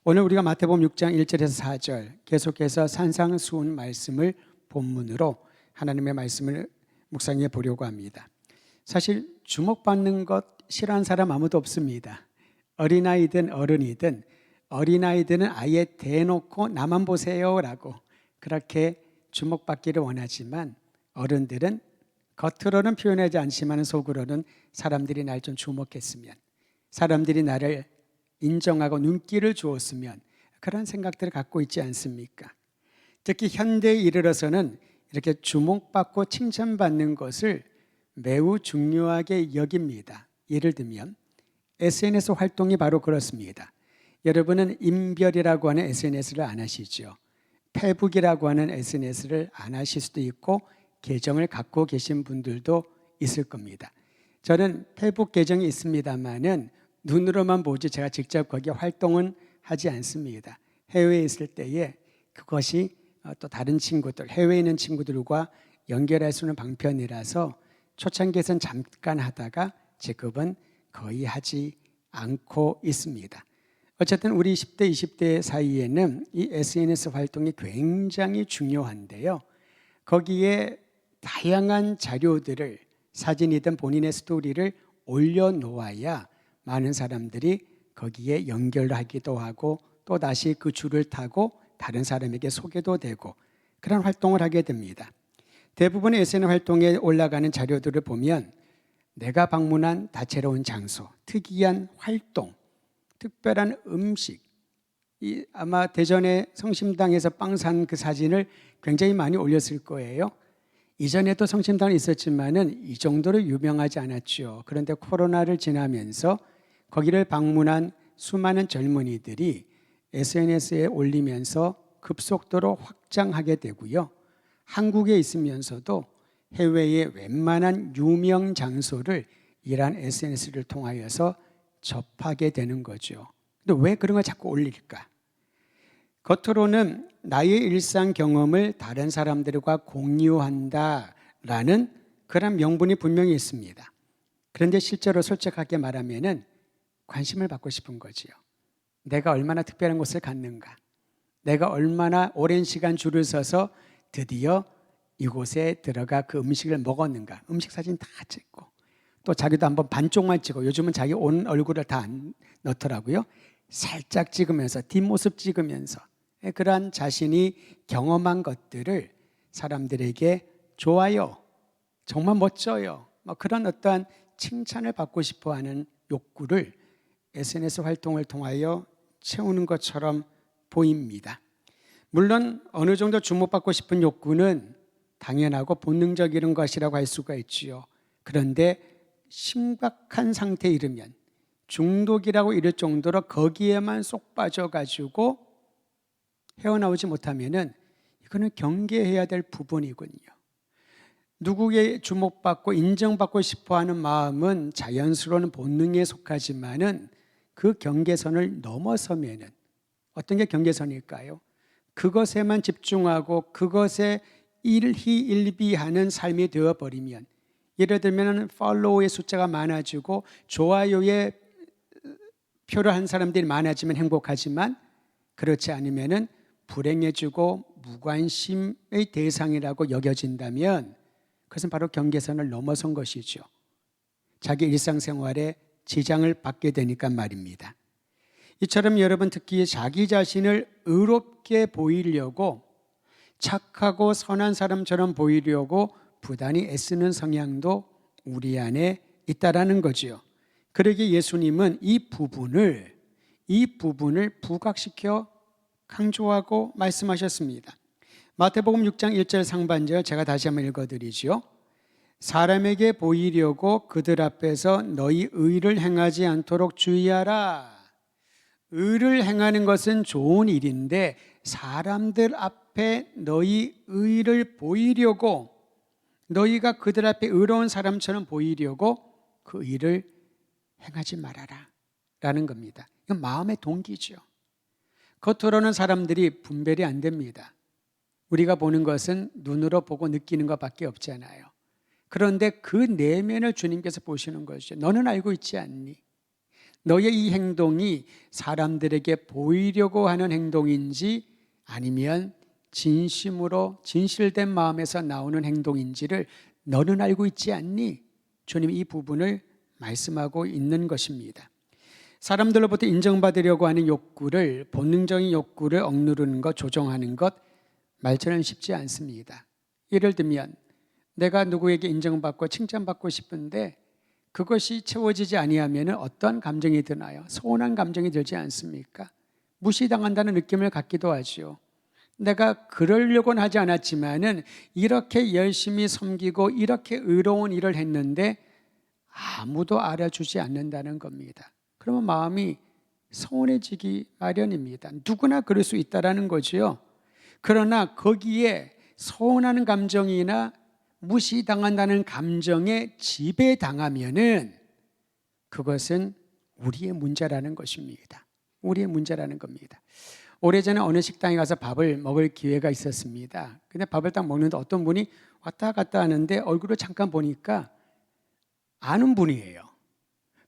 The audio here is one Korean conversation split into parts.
오늘 우리가 마태복음 6장 1절에서 4절 계속해서 산상수훈 말씀을 본문으로 하나님의 말씀을 묵상해 보려고 합니다. 사실 주목받는 것 싫어하는 사람 아무도 없습니다. 어린아이든 어른이든 어린아이들은 아예 대놓고 나만 보세요라고 그렇게 주목받기를 원하지만 어른들은 겉으로는 표현하지 않지만 속으로는 사람들이 날 좀 주목했으면, 사람들이 나를 인정하고 눈길을 주었으면, 그런 생각들을 갖고 있지 않습니까? 특히 현대에 이르러서는 이렇게 주목받고 칭찬받는 것을 매우 중요하게 여깁니다. 예를 들면 SNS 활동이 바로 그렇습니다. 여러분은 인별이라고 하는 SNS를 안 하시죠. 페북이라고 하는 SNS를 안 하실 수도 있고 계정을 갖고 계신 분들도 있을 겁니다. 저는 페북 계정이 있습니다만은 눈으로만 보지 제가 직접 거기에 활동은 하지 않습니다. 해외에 있을 때에 그것이 또 다른 친구들, 해외에 있는 친구들과 연결할 수 있는 방편이라서 초창기에서는 잠깐 하다가 지금은 거의 하지 않고 있습니다. 어쨌든 우리 10대, 20대 사이에는 이 SNS 활동이 굉장히 중요한데요. 거기에 다양한 자료들을, 사진이든 본인의 스토리를 올려놓아야 많은 사람들이 거기에 연결하기도 하고 또 다시 그 줄을 타고 다른 사람에게 소개도 되고 그런 활동을 하게 됩니다. 대부분의 SNS 활동에 올라가는 자료들을 보면 내가 방문한 다채로운 장소, 특이한 활동, 특별한 음식, 아마 대전의 성심당에서 빵 산 그 사진을 굉장히 많이 올렸을 거예요. 이전에도 성심당은 있었지만은 이 정도로 유명하지 않았죠. 그런데 코로나를 지나면서 거기를 방문한 수많은 젊은이들이 SNS에 올리면서 급속도로 확장하게 되고요. 한국에 있으면서도 해외의 웬만한 유명 장소를 이러한 SNS를 통하여서 접하게 되는 거죠. 근데 왜 그런 걸 자꾸 올릴까? 겉으로는 나의 일상 경험을 다른 사람들과 공유한다라는 그런 명분이 분명히 있습니다. 그런데 실제로 솔직하게 말하면은 관심을 받고 싶은 거지요. 내가 얼마나 특별한 곳을 갔는가, 내가 얼마나 오랜 시간 줄을 서서 드디어 이곳에 들어가 그 음식을 먹었는가, 음식 사진 다 찍고 또 자기도 한번 반쪽만 찍고, 요즘은 자기 온 얼굴을 다 안 넣더라고요. 살짝 찍으면서 뒷모습 찍으면서 그러한 자신이 경험한 것들을 사람들에게 좋아요, 정말 멋져요, 그런 어떠한 칭찬을 받고 싶어하는 욕구를 SNS 활동을 통하여 채우는 것처럼 보입니다. 물론 어느 정도 주목받고 싶은 욕구는 당연하고 본능적인 것이라고 할 수가 있지요. 그런데 심각한 상태에 이르면 중독이라고 이를 정도로 거기에만 쏙 빠져가지고 헤어나오지 못하면은 이거는 경계해야 될 부분이군요. 누구에게 주목받고 인정받고 싶어하는 마음은 자연스러운 본능에 속하지만은 그 경계선을 넘어서면은 어떤 게 경계선일까요? 그것에만 집중하고 그것에 일희일비하는 삶이 되어버리면, 예를 들면 팔로워의 숫자가 많아지고 좋아요에 표를 한 사람들이 많아지면 행복하지만 그렇지 않으면 불행해지고 무관심의 대상이라고 여겨진다면 그것은 바로 경계선을 넘어선 것이죠. 자기 일상생활에 지장을 받게 되니까 말입니다. 이처럼 여러분 특히 자기 자신을 의롭게 보이려고, 착하고 선한 사람처럼 보이려고 부단히 애쓰는 성향도 우리 안에 있다라는 거지요. 그러기에 예수님은 이 부분을 부각시켜 강조하고 말씀하셨습니다. 마태복음 6장 1절 상반절 제가 다시 한번 읽어드리죠. 사람에게 보이려고 그들 앞에서 너희 의를 행하지 않도록 주의하라. 의를 행하는 것은 좋은 일인데 사람들 앞에 너희 의를 보이려고, 너희가 그들 앞에 의로운 사람처럼 보이려고 그 일을 행하지 말아라 라는 겁니다. 이건 마음의 동기죠. 겉으로는 사람들이 분별이 안 됩니다. 우리가 보는 것은 눈으로 보고 느끼는 것밖에 없잖아요. 그런데 그 내면을 주님께서 보시는 것이죠. 너는 알고 있지 않니? 너의 이 행동이 사람들에게 보이려고 하는 행동인지 아니면 진심으로 진실된 마음에서 나오는 행동인지를 너는 알고 있지 않니? 주님이 이 부분을 말씀하고 있는 것입니다. 사람들로부터 인정받으려고 하는 욕구를, 본능적인 욕구를 억누르는 것, 조정하는 것, 말처럼 쉽지 않습니다. 예를 들면 내가 누구에게 인정받고 칭찬받고 싶은데 그것이 채워지지 아니하면 어떤 감정이 드나요? 서운한 감정이 들지 않습니까? 무시당한다는 느낌을 갖기도 하죠. 내가 그러려고는 하지 않았지만은 이렇게 열심히 섬기고 이렇게 의로운 일을 했는데 아무도 알아주지 않는다는 겁니다. 그러면 마음이 서운해지기 마련입니다. 누구나 그럴 수 있다는 거죠. 그러나 거기에 서운하는 감정이나 무시당한다는 감정에 지배당하면은 그것은 우리의 문제라는 것입니다. 우리의 문제라는 겁니다. 오래전에 어느 식당에 가서 밥을 먹을 기회가 있었습니다. 근데 밥을 딱 먹는데 어떤 분이 왔다 갔다 하는데 얼굴을 잠깐 보니까 아는 분이에요.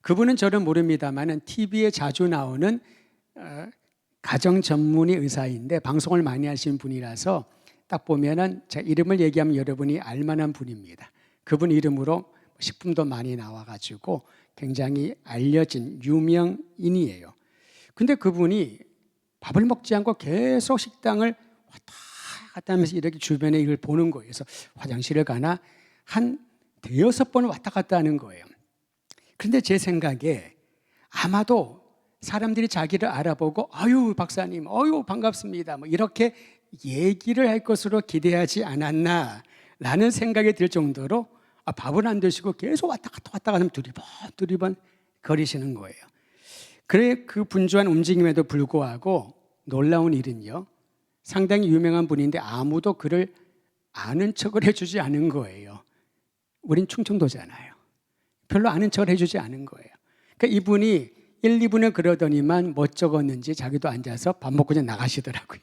그분은 저를 모릅니다만 TV에 자주 나오는 가정 전문의 의사인데 방송을 많이 하시는 분이라서 딱 보면은 제 이름을 얘기하면 여러분이 알만한 분입니다. 그분 이름으로 식품도 많이 나와가지고 굉장히 알려진 유명인이에요. 근데 그분이 밥을 먹지 않고 계속 식당을 왔다 갔다 하면서 이렇게 주변에 이걸 보는 거예요. 그래서 화장실을 가나 한 대여섯 번을 왔다 갔다 하는 거예요. 그런데 제 생각에 아마도 사람들이 자기를 알아보고 아유 박사님, 아유 반갑습니다, 뭐 이렇게 얘기를 할 것으로 기대하지 않았나라는 생각이 들 정도로 밥을 안 드시고 계속 왔다 갔다 하면 두리번 거리시는 거예요. 그래 그 분주한 움직임에도 불구하고 놀라운 일은요, 상당히 유명한 분인데 아무도 그를 아는 척을 해주지 않은 거예요. 우린 충청도잖아요. 별로 아는 척을 해주지 않은 거예요. 그러니까 이분이 1, 2분을 그러더니만 뭐 적었는지 자기도 앉아서 밥 먹고 그냥 나가시더라고요.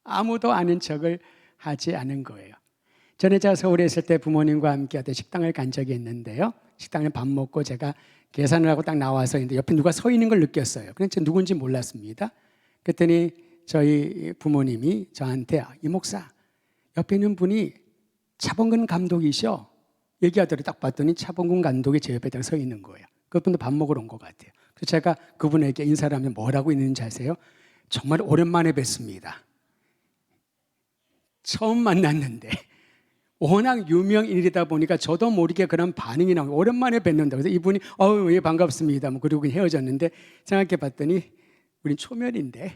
아무도 아는 척을 하지 않은 거예요. 전에 제가 서울에 있을 때 부모님과 함께 어떤 식당을 간 적이 있는데요. 식당에 밥 먹고 제가 계산을 하고 딱 나와서 있는데 옆에 누가 서 있는 걸 느꼈어요. 그런데 제가 누군지 몰랐습니다. 그랬더니 저희 부모님이 저한테 이 목사, 옆에 있는 분이 차범근 감독이셔. 얘기하더니 딱 봤더니 차범근 감독이 제 옆에 딱 서 있는 거예요. 그분도 밥 먹으러 온 것 같아요. 그래서 제가 그분에게 인사를 하면 뭐라고 있는지 아세요? 정말 오랜만에 뵙습니다. 처음 만났는데 워낙 유명인이다 보니까 저도 모르게 그런 반응이 나오고 오랜만에 뵙는다. 그래서 이분이 예 반갑습니다. 뭐 그리고 헤어졌는데 생각해 봤더니 우린 초면인데.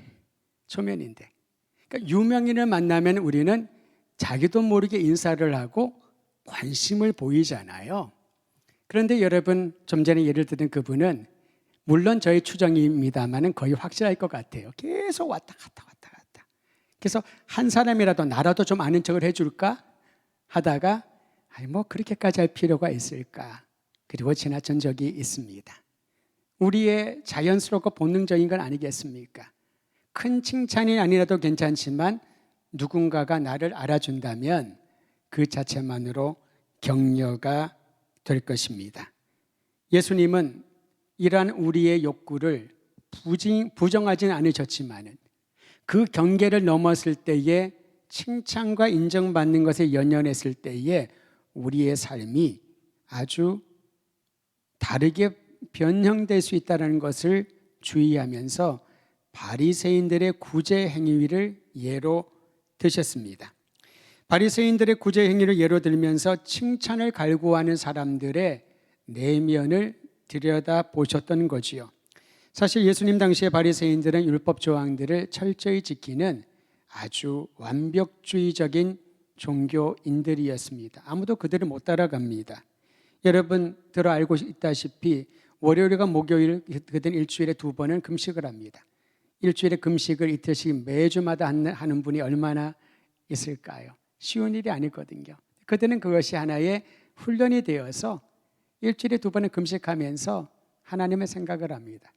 그러니까 유명인을 만나면 우리는 자기도 모르게 인사를 하고 관심을 보이잖아요. 그런데 여러분 좀 전에 예를 들은 그분은 물론 저의 추정입니다만은 거의 확실할 것 같아요. 계속 왔다 갔다. 그래서 한 사람이라도 나라도 좀 아는 척을 해줄까 하다가 뭐 그렇게까지 할 필요가 있을까? 그리고 지나친 적이 있습니다. 우리의 자연스럽고 본능적인 건 아니겠습니까? 큰 칭찬이 아니라도 괜찮지만 누군가가 나를 알아준다면 그 자체만으로 격려가 될 것입니다. 예수님은 이러한 우리의 욕구를 부정하지는 않으셨지만은 그 경계를 넘었을 때에 칭찬과 인정받는 것에 연연했을 때에 우리의 삶이 아주 다르게 변형될 수 있다는 것을 주의하면서 바리새인들의 구제 행위를 예로 드셨습니다. 바리새인들의 구제 행위를 예로 들면서 칭찬을 갈구하는 사람들의 내면을 들여다보셨던 거지요. 사실 예수님 당시의 바리새인들은 율법 조항들을 철저히 지키는 아주 완벽주의적인 종교인들이었습니다. 아무도 그들을 못 따라갑니다. 여러분 들어 알고 있다시피 월요일과 목요일 그들은 일주일에 2번은 금식을 합니다. 일주일에 금식을 이틀씩 매주마다 하는 분이 얼마나 있을까요? 쉬운 일이 아니거든요. 그들은 그것이 하나의 훈련이 되어서 일주일에 2번은 금식하면서 하나님의 생각을 합니다.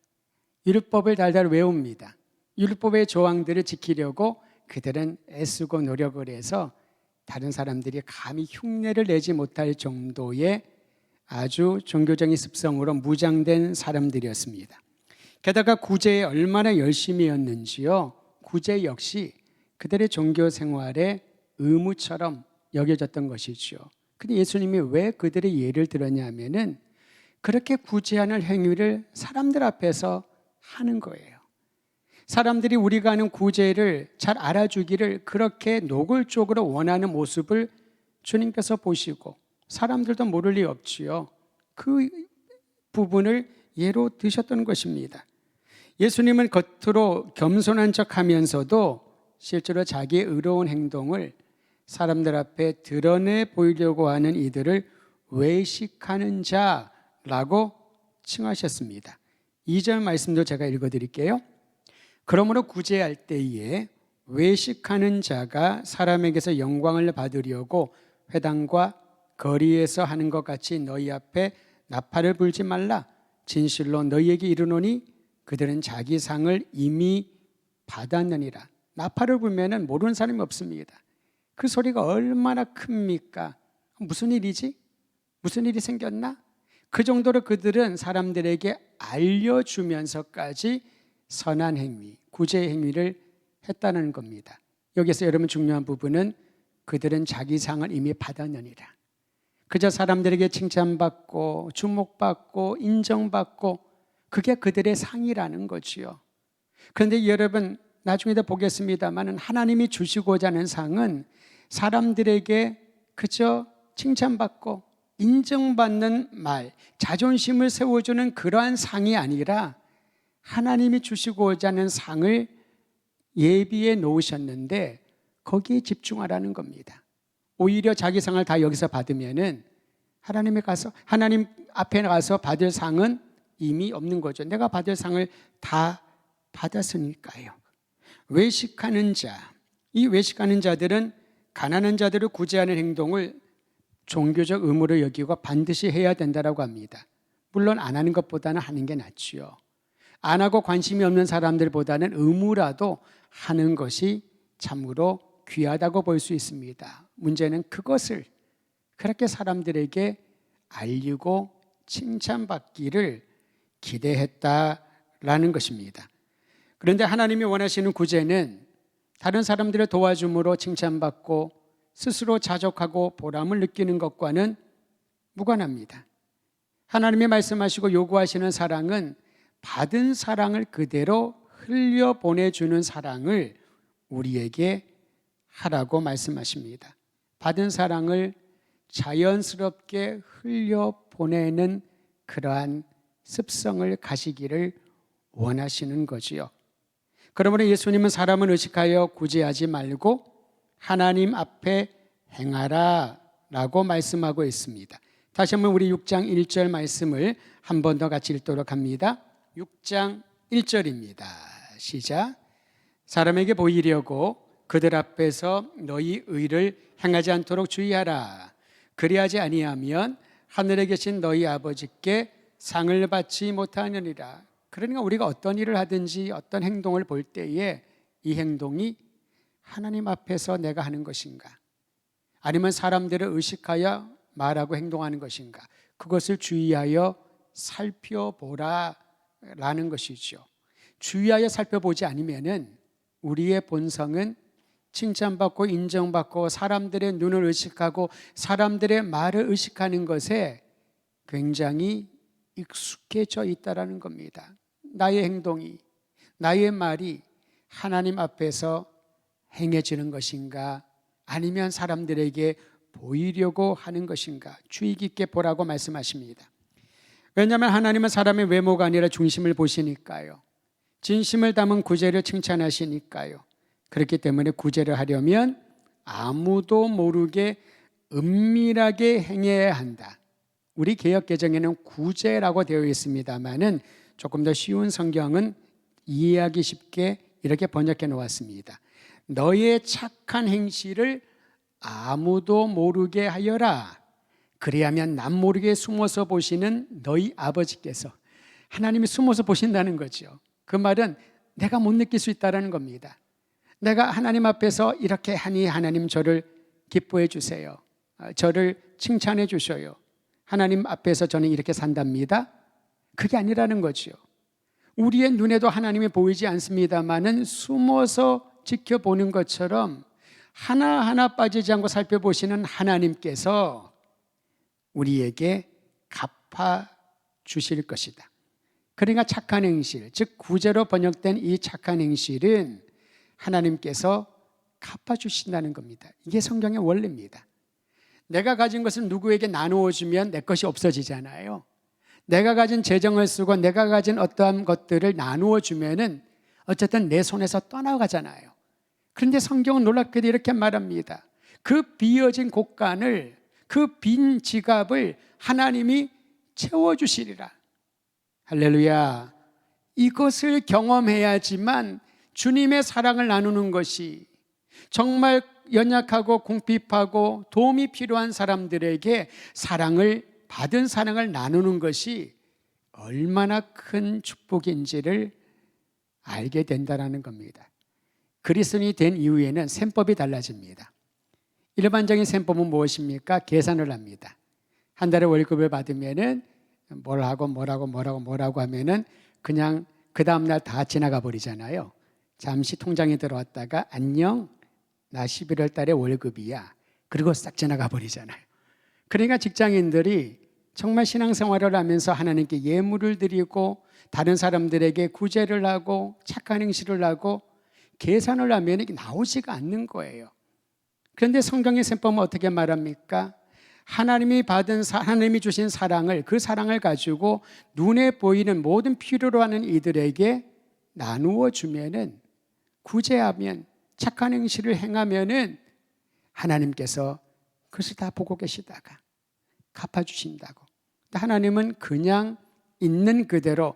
율법을 달달 외웁니다. 율법의 조항들을 지키려고 그들은 애쓰고 노력을 해서 다른 사람들이 감히 흉내를 내지 못할 정도의 아주 종교적인 습성으로 무장된 사람들이었습니다. 게다가 구제에 얼마나 열심히였는지요. 구제 역시 그들의 종교 생활의 의무처럼 여겨졌던 것이죠. 근데 예수님이 왜 그들의 예를 들었냐 하면은 그렇게 구제하는 행위를 사람들 앞에서 하는 거예요. 사람들이 우리가 하는 구제를 잘 알아주기를 그렇게 노골적으로 원하는 모습을 주님께서 보시고 사람들도 모를 리 없지요. 그 부분을 예로 드셨던 것입니다. 예수님은 겉으로 겸손한 척 하면서도 실제로 자기의 의로운 행동을 사람들 앞에 드러내 보이려고 하는 이들을 외식하는 자라고 칭하셨습니다. 2절 말씀도 제가 읽어드릴게요. 그러므로 구제할 때에 외식하는 자가 사람에게서 영광을 받으려고 회당과 거리에서 하는 것 같이 너희 앞에 나팔을 불지 말라. 진실로 너희에게 이르노니 그들은 자기 상을 이미 받았느니라. 나팔을 불면은 모르는 사람이 없습니다. 그 소리가 얼마나 큽니까? 무슨 일이지? 무슨 일이 생겼나? 그 정도로 그들은 사람들에게 알려주면서까지 선한 행위, 구제 행위를 했다는 겁니다. 여기서 여러분 중요한 부분은 그들은 자기 상을 이미 받았느니라. 그저 사람들에게 칭찬받고 주목받고 인정받고 그게 그들의 상이라는 거지요. 그런데 여러분 나중에도 보겠습니다만 하나님이 주시고자 하는 상은 사람들에게 그저 칭찬받고 인정받는 말, 자존심을 세워주는 그러한 상이 아니라 하나님이 주시고자 하는 상을 예비해 놓으셨는데 거기에 집중하라는 겁니다. 오히려 자기 상을 다 여기서 받으면은 하나님 앞에 가서 받을 상은 이미 없는 거죠. 내가 받을 상을 다 받았으니까요. 외식하는 자, 이 외식하는 자들은 가난한 자들을 구제하는 행동을 종교적 의무로 여기고 반드시 해야 된다고 합니다. 물론 안 하는 것보다는 하는 게 낫지요. 안 하고 관심이 없는 사람들보다는 의무라도 하는 것이 참으로 귀하다고 볼 수 있습니다. 문제는 그것을 그렇게 사람들에게 알리고 칭찬받기를 기대했다라는 것입니다. 그런데 하나님이 원하시는 구제는 다른 사람들의 도와줌으로 칭찬받고 스스로 자족하고 보람을 느끼는 것과는 무관합니다. 하나님이 말씀하시고 요구하시는 사랑은 받은 사랑을 그대로 흘려보내주는 사랑을 우리에게 하라고 말씀하십니다. 받은 사랑을 자연스럽게 흘려보내는 그러한 습성을 가시기를 원하시는 거지요. 그러므로 예수님은 사람을 의식하여 구제하지 말고 하나님 앞에 행하라 라고 말씀하고 있습니다. 다시 한번 우리 6장 1절 말씀을 한 번 더 같이 읽도록 합니다. 6장 1절입니다. 시작. 사람에게 보이려고 그들 앞에서 너희 의를 행하지 않도록 주의하라. 그리하지 아니하면 하늘에 계신 너희 아버지께 상을 받지 못하느니라. 그러니까 우리가 어떤 일을 하든지 어떤 행동을 볼 때에 이 행동이 하나님 앞에서 내가 하는 것인가, 아니면 사람들을 의식하여 말하고 행동하는 것인가, 그것을 주의하여 살펴보라라는 것이죠. 주의하여 살펴보지 않으면은 우리의 본성은 칭찬받고 인정받고 사람들의 눈을 의식하고 사람들의 말을 의식하는 것에 굉장히 익숙해져 있다라는 겁니다. 나의 행동이, 나의 말이 하나님 앞에서 행해지는 것인가, 아니면 사람들에게 보이려고 하는 것인가, 주의 깊게 보라고 말씀하십니다. 왜냐하면 하나님은 사람의 외모가 아니라 중심을 보시니까요. 진심을 담은 구제를 칭찬하시니까요. 그렇기 때문에 구제를 하려면 아무도 모르게 은밀하게 행해야 한다. 우리 개역개정에는 구제라고 되어 있습니다만은 조금 더 쉬운 성경은 이해하기 쉽게 이렇게 번역해 놓았습니다. 너의 착한 행실을 아무도 모르게 하여라. 그리하면 남 모르게 숨어서 보시는 너희 아버지께서, 하나님이 숨어서 보신다는 거죠. 그 말은 내가 못 느낄 수 있다는 겁니다. 내가 하나님 앞에서 이렇게 하니 하나님 저를 기뻐해 주세요. 저를 칭찬해 주셔요. 하나님 앞에서 저는 이렇게 산답니다. 그게 아니라는 거죠. 우리의 눈에도 하나님이 보이지 않습니다마는 숨어서 지켜보는 것처럼 하나하나 빠지지 않고 살펴보시는 하나님께서 우리에게 갚아 주실 것이다. 그러니까 착한 행실, 즉 구제로 번역된 이 착한 행실은 하나님께서 갚아주신다는 겁니다. 이게 성경의 원리입니다. 내가 가진 것을 누구에게 나누어 주면 내 것이 없어지잖아요. 내가 가진 재정을 쓰고 내가 가진 어떠한 것들을 나누어 주면은 어쨌든 내 손에서 떠나가잖아요. 그런데 성경은 놀랍게도 이렇게 말합니다. 그 비어진 곳간을, 그 빈 지갑을 하나님이 채워주시리라. 할렐루야. 이것을 경험해야지만 주님의 사랑을 나누는 것이, 정말 연약하고 궁핍하고 도움이 필요한 사람들에게 받은 사랑을 나누는 것이 얼마나 큰 축복인지를 알게 된다는 겁니다. 그리스도인이 된 이후에는 셈법이 달라집니다. 일반적인 셈법은 무엇입니까? 계산을 합니다. 한 달에 월급을 받으면은 뭐라고 하면은 그냥 그 다음날 다 지나가 버리잖아요. 잠시 통장에 들어왔다가 안녕, 나 11월 달에 월급이야. 그리고 싹 지나가 버리잖아요. 그러니까 직장인들이 정말 신앙생활을 하면서 하나님께 예물을 드리고 다른 사람들에게 구제를 하고 착한 행실을 하고 계산을 하면 이게 나오지가 않는 거예요. 그런데 성경의 셈법은 어떻게 말합니까? 하나님이 주신 사랑을, 그 사랑을 가지고 눈에 보이는 모든 필요로 하는 이들에게 나누어 주면은, 구제하면, 착한 행실을 행하면은 하나님께서 그것을 다 보고 계시다가 갚아주신다고. 하나님은 그냥 있는 그대로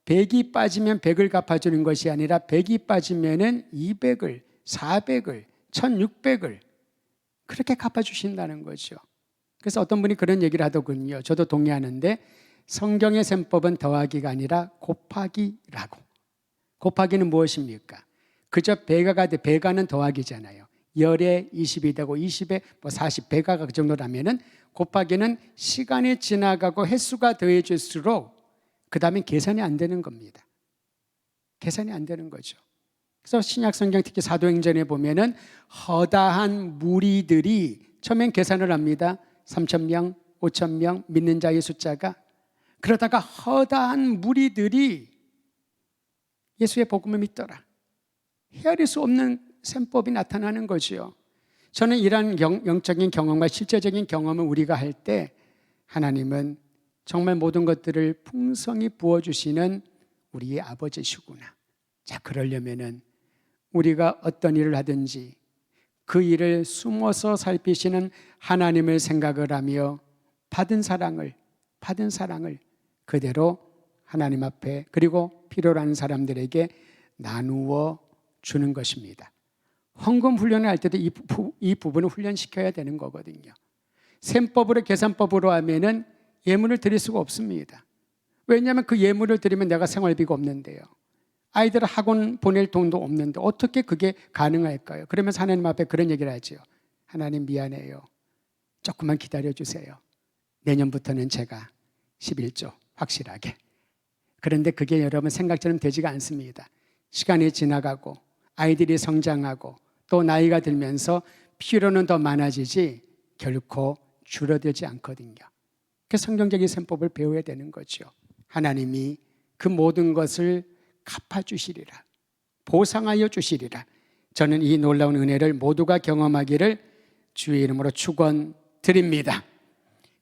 100이 빠지면 100을 갚아주는 것이 아니라 100이 빠지면은 200을, 400을, 1600을 그렇게 갚아주신다는 거죠. 그래서 어떤 분이 그런 얘기를 하더군요. 저도 동의하는데 성경의 셈법은 더하기가 아니라 곱하기라고. 곱하기는 무엇입니까? 그저 배가는 더하기잖아요. 열에 20이 되고 20에 40, 배가가 그 정도라면은 곱하기는 시간이 지나가고 횟수가 더해질수록 그 다음에 계산이 안 되는 겁니다. 계산이 안 되는 거죠. 그래서 신약 성경 특히 사도행전에 보면은 허다한 무리들이 처음엔 계산을 합니다. 3,000명, 5,000명 믿는 자의 숫자가. 그러다가 허다한 무리들이 예수의 복음을 믿더라. 헤아릴 수 없는 셈법이 나타나는 거죠. 저는 이러한 영적인 경험과 실제적인 경험을 우리가 할 때 하나님은 정말 모든 것들을 풍성히 부어주시는 우리의 아버지시구나. 자, 그러려면은 우리가 어떤 일을 하든지 그 일을 숨어서 살피시는 하나님을 생각을 하며 받은 사랑을 그대로 하나님 앞에 그리고 필요로 하는 사람들에게 나누어 주는 것입니다. 헌금 훈련을 할 때도 이 부분을 훈련시켜야 되는 거거든요. 셈법으로 계산법으로 하면은 예물을 드릴 수가 없습니다. 왜냐하면 그 예물을 드리면 내가 생활비가 없는데요. 아이들 학원 보낼 돈도 없는데 어떻게 그게 가능할까요? 그러면서 하나님 앞에 그런 얘기를 하죠. 하나님 미안해요. 조금만 기다려주세요. 내년부터는 제가 11조 확실하게. 그런데 그게 여러분 생각처럼 되지가 않습니다. 시간이 지나가고 아이들이 성장하고 또 나이가 들면서 필요는 더 많아지지 결코 줄어들지 않거든요. 그 성경적인 셈법을 배워야 되는 거죠. 하나님이 그 모든 것을 갚아주시리라. 보상하여 주시리라. 저는 이 놀라운 은혜를 모두가 경험하기를 주의 이름으로 축원드립니다.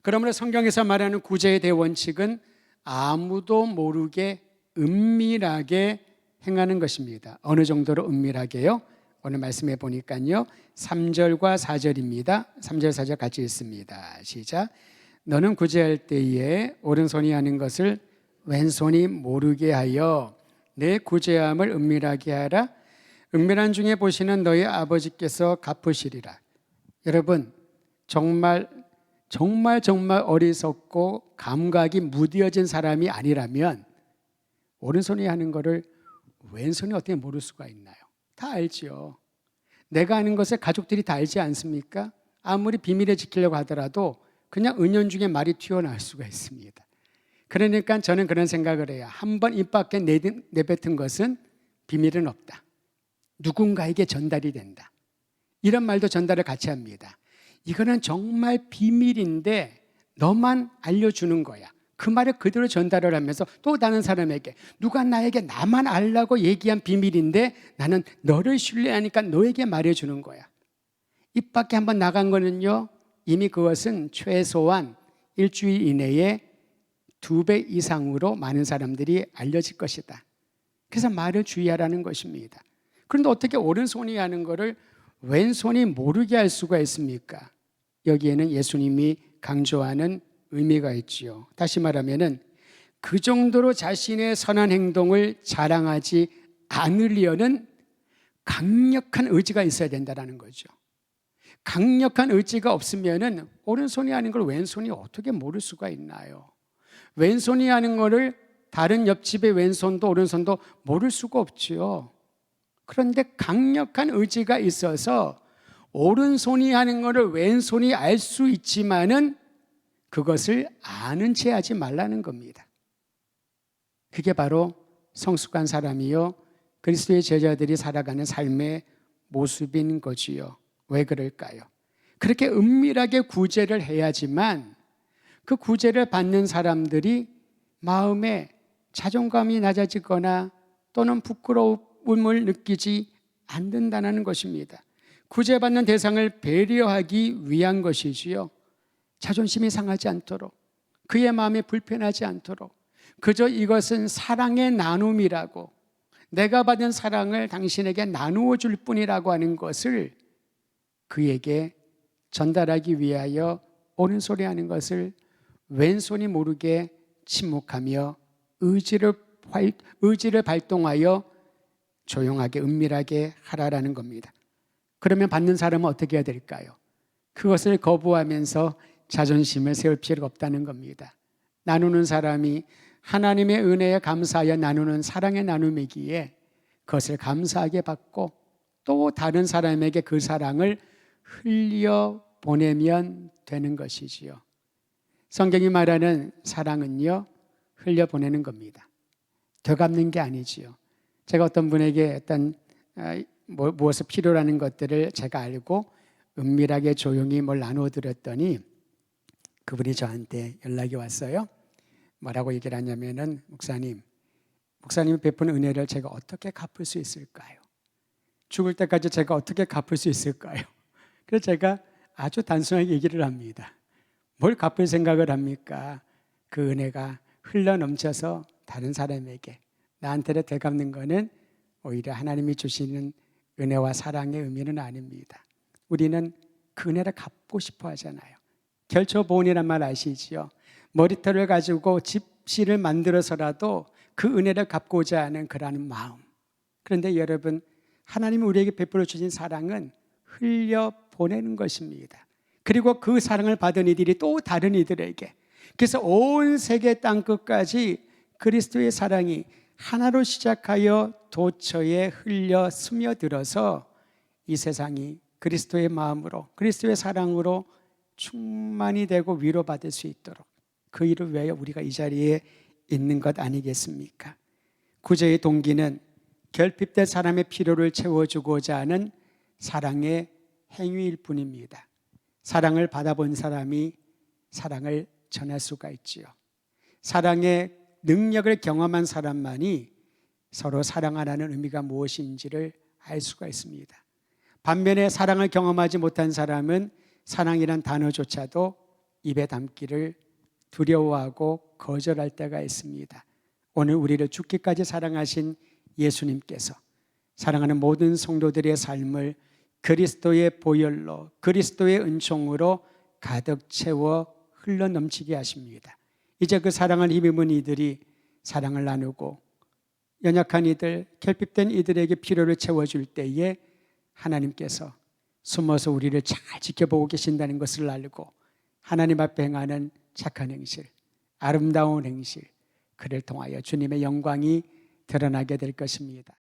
그러므로 성경에서 말하는 구제의 대원칙은 아무도 모르게 은밀하게 행하는 것입니다. 어느 정도로 은밀하게요? 오늘 말씀해 보니까요 3절과 4절입니다. 3절 4절 같이 읽습니다. 시작. 너는 구제할 때에 오른손이 하는 것을 왼손이 모르게 하여 내 구제함을 은밀하게 하라. 은밀한 중에 보시는 너희 아버지께서 갚으시리라. 여러분 정말 어리석고 감각이 무뎌진 사람이 아니라면 오른손이 하는 것을 왼손이 어떻게 모를 수가 있나요? 다 알지요. 내가 아는 것을 가족들이 다 알지 않습니까? 아무리 비밀에 지키려고 하더라도 그냥 은연중에 말이 튀어나올 수가 있습니다. 그러니까 저는 그런 생각을 해요. 한번 입 밖에 내뱉은 것은 비밀은 없다. 누군가에게 전달이 된다. 이런 말도 전달을 같이 합니다. 이거는 정말 비밀인데 너만 알려주는 거야. 그 말을 그대로 전달을 하면서 또 다른 사람에게, 누가 나에게 나만 알라고 얘기한 비밀인데 나는 너를 신뢰하니까 너에게 말해주는 거야. 입 밖에 한번 나간 거는요, 이미 그것은 최소한 일주일 이내에 2배 이상으로 많은 사람들이 알려질 것이다. 그래서 말을 주의하라는 것입니다. 그런데 어떻게 오른손이 하는 것을 왼손이 모르게 할 수가 있습니까? 여기에는 예수님이 강조하는 의미가 있지요. 다시 말하면은 그 정도로 자신의 선한 행동을 자랑하지 않으려는 강력한 의지가 있어야 된다는 거죠. 강력한 의지가 없으면은 오른손이 하는 걸 왼손이 어떻게 모를 수가 있나요? 왼손이 하는 거를 다른 옆집의 왼손도 오른손도 모를 수가 없지요. 그런데 강력한 의지가 있어서 오른손이 하는 거를 왼손이 알 수 있지만은 그것을 아는 채 하지 말라는 겁니다. 그게 바로 성숙한 사람이요, 그리스도의 제자들이 살아가는 삶의 모습인 거지요. 왜 그럴까요? 그렇게 은밀하게 구제를 해야지만 그 구제를 받는 사람들이 마음에 자존감이 낮아지거나 또는 부끄러움을 느끼지 않는다는 것입니다. 구제받는 대상을 배려하기 위한 것이지요. 자존심이 상하지 않도록, 그의 마음이 불편하지 않도록, 그저 이것은 사랑의 나눔이라고, 내가 받은 사랑을 당신에게 나누어 줄 뿐이라고 하는 것을 그에게 전달하기 위하여 오른손이 하는 것을 왼손이 모르게 침묵하며 의지를 발동하여 조용하게 은밀하게 하라라는 겁니다. 그러면 받는 사람은 어떻게 해야 될까요? 그것을 거부하면서 자존심을 세울 필요가 없다는 겁니다. 나누는 사람이 하나님의 은혜에 감사하여 나누는 사랑의 나눔이기에 그것을 감사하게 받고 또 다른 사람에게 그 사랑을 흘려 보내면 되는 것이지요. 성경이 말하는 사랑은요, 흘려 보내는 겁니다. 되갚는 게 아니지요. 제가 어떤 분에게 어떤 무엇을 필요로 하는 것들을 제가 알고 은밀하게 조용히 뭘 나누어 드렸더니 그분이 저한테 연락이 왔어요. 뭐라고 얘기를 하냐면은, 목사님이 베푼 은혜를 제가 어떻게 갚을 수 있을까요? 죽을 때까지 제가 어떻게 갚을 수 있을까요? 그래서 제가 아주 단순하게 얘기를 합니다. 뭘 갚을 생각을 합니까? 그 은혜가 흘러 넘쳐서 다른 사람에게, 나한테를 되갚는 거는 오히려 하나님이 주시는 은혜와 사랑의 의미는 아닙니다. 우리는 그 은혜를 갚고 싶어 하잖아요. 결초보온이란 말 아시지요? 머리털을 가지고 집시를 만들어서라도 그 은혜를 갚고자 하는 그러한 마음. 그런데 여러분, 하나님이 우리에게 베풀어 주신 사랑은 흘려 보내는 것입니다. 그리고 그 사랑을 받은 이들이 또 다른 이들에게, 그래서 온 세계 땅끝까지 그리스도의 사랑이 하나로 시작하여 도처에 흘려 스며들어서 이 세상이 그리스도의 마음으로, 그리스도의 사랑으로 충만이 되고 위로받을 수 있도록 그 일을 위하여 우리가 이 자리에 있는 것 아니겠습니까? 구제의 동기는 결핍된 사람의 필요를 채워주고자 하는 사랑의 행위일 뿐입니다. 사랑을 받아본 사람이 사랑을 전할 수가 있지요. 사랑의 능력을 경험한 사람만이 서로 사랑하라는 의미가 무엇인지를 알 수가 있습니다. 반면에 사랑을 경험하지 못한 사람은 사랑이란 단어조차도 입에 담기를 두려워하고 거절할 때가 있습니다. 오늘 우리를 죽기까지 사랑하신 예수님께서 사랑하는 모든 성도들의 삶을 그리스도의 보혈로, 그리스도의 은총으로 가득 채워 흘러넘치게 하십니다. 이제 그 사랑을 힘입은 이들이 사랑을 나누고 연약한 이들, 결핍된 이들에게 필요를 채워줄 때에 하나님께서 숨어서 우리를 잘 지켜보고 계신다는 것을 알고 하나님 앞에 행하는 착한 행실, 아름다운 행실, 그를 통하여 주님의 영광이 드러나게 될 것입니다.